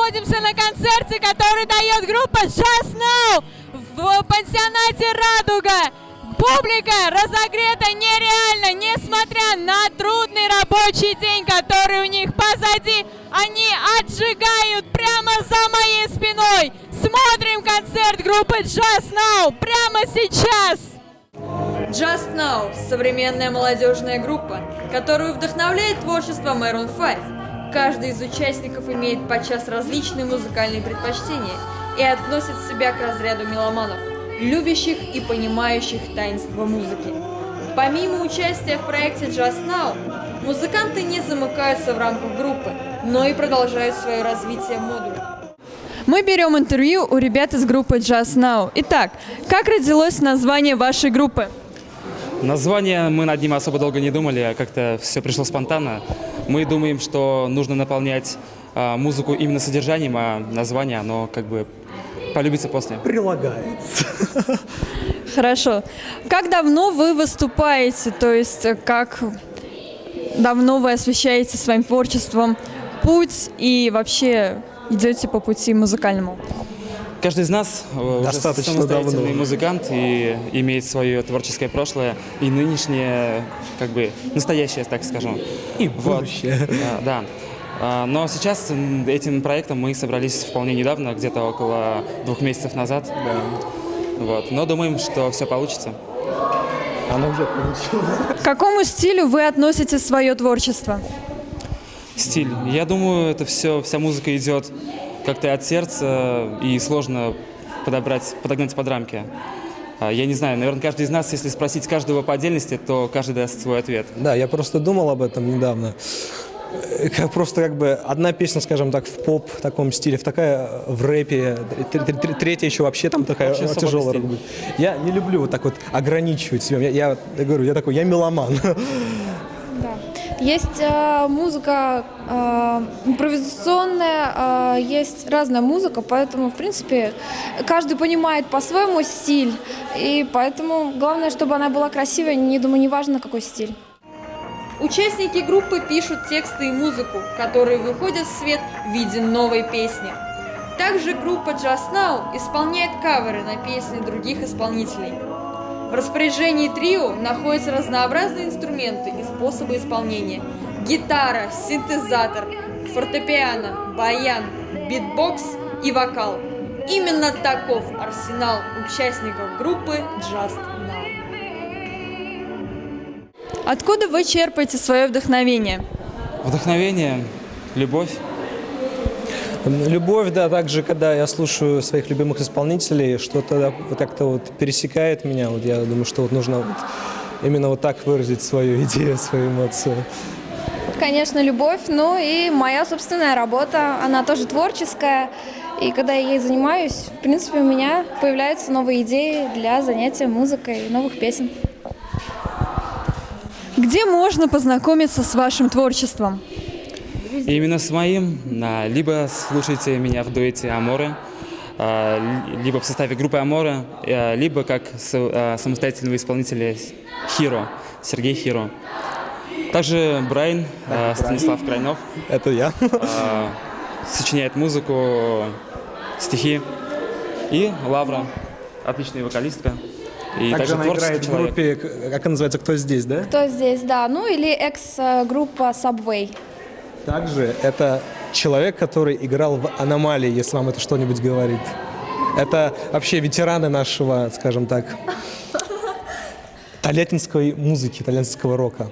находимся на концерте, который дает группа Just Now в пансионате «Радуга». Публика разогрета нереально, несмотря на трудный рабочий день, который у них позади. Они отжигают прямо за моей спиной. Смотрим концерт группы Just Now прямо сейчас. Just Now – современная молодежная группа, которую вдохновляет творчество Maroon 5. Каждый из участников имеет подчас различные музыкальные предпочтения и относит себя к разряду меломанов, любящих и понимающих таинство музыки. Помимо участия в проекте Just Now, музыканты не замыкаются в рамках группы, но и продолжают свое развитие в модуле. Мы берем интервью у ребят из группы Just Now. Итак, как родилось название вашей группы? Название мы над ним особо долго не думали, а как-то все пришло спонтанно. Мы думаем, что нужно наполнять музыку именно содержанием, а название, оно как бы полюбится после. Прилагается. Хорошо. Как давно вы выступаете? То есть, как давно вы освещаете своим творчеством путь и вообще идете по пути музыкальному? Каждый из нас Достаточно уже самостоятельный давно. музыкант и имеет свое творческое прошлое и нынешнее, как бы, настоящее, так скажем. И будущее. Да. Но сейчас этим проектом мы собрались вполне недавно, где-то около 2 месяцев назад. Да. Вот. Но думаем, что все получится. Оно уже получилось. К какому стилю вы относите свое творчество? Стиль. Я думаю, это все, вся музыка идет как-то от сердца, и сложно подогнать под рамки. Я не знаю, наверное, каждый из нас, если спросить каждого по отдельности, то каждый даст свой ответ. Да, я просто думал об этом недавно. Просто как бы одна песня, скажем так, в поп таком стиле, такая в рэпе, третья еще вообще там такая Вообще тяжелая стиль. будет. Я не люблю вот так вот ограничивать себя. Я говорю, я меломан. Есть музыка импровизационная, есть разная музыка, поэтому, в принципе, каждый понимает по-своему стиль, и поэтому главное, чтобы она была красивой, не думаю, не важно, какой стиль. Участники группы пишут тексты и музыку, которые выходят в свет в виде новой песни. Также группа Just Now исполняет каверы на песни других исполнителей. В распоряжении трио находятся разнообразные инструменты и способы исполнения. Гитара, синтезатор, фортепиано, баян, битбокс и вокал. Именно таков арсенал участников группы Just Now. Откуда вы черпаете свое вдохновение? Вдохновение, любовь. Любовь, да, также, когда я слушаю своих любимых исполнителей, что-то вот как-то вот пересекает меня. Вот я думаю, что вот нужно вот именно вот так выразить свою идею, свою эмоцию. Конечно, любовь, ну и моя собственная работа, она тоже творческая, и когда я ей занимаюсь, в принципе, у меня появляются новые идеи для занятия музыкой, новых песен. Где можно познакомиться с вашим творчеством? Именно с моим. Либо слушайте меня в дуэте «Аморе», либо в составе группы «Аморе», либо как самостоятельного исполнителя Хиро, Сергей Хиро. Также Брайан, Станислав Крайнов, Это я. сочиняет музыку, стихи. И Лавра, отличная вокалистка. И Также также она творческий играет в человек. группе, как она называется, «Кто здесь», да? Кто здесь, да, ну или экс-группа Subway. Также это человек, который играл в «Аномалии», если вам это что-нибудь говорит. Это вообще ветераны нашего, скажем так, тольяттинской музыки, тольяттинского рока.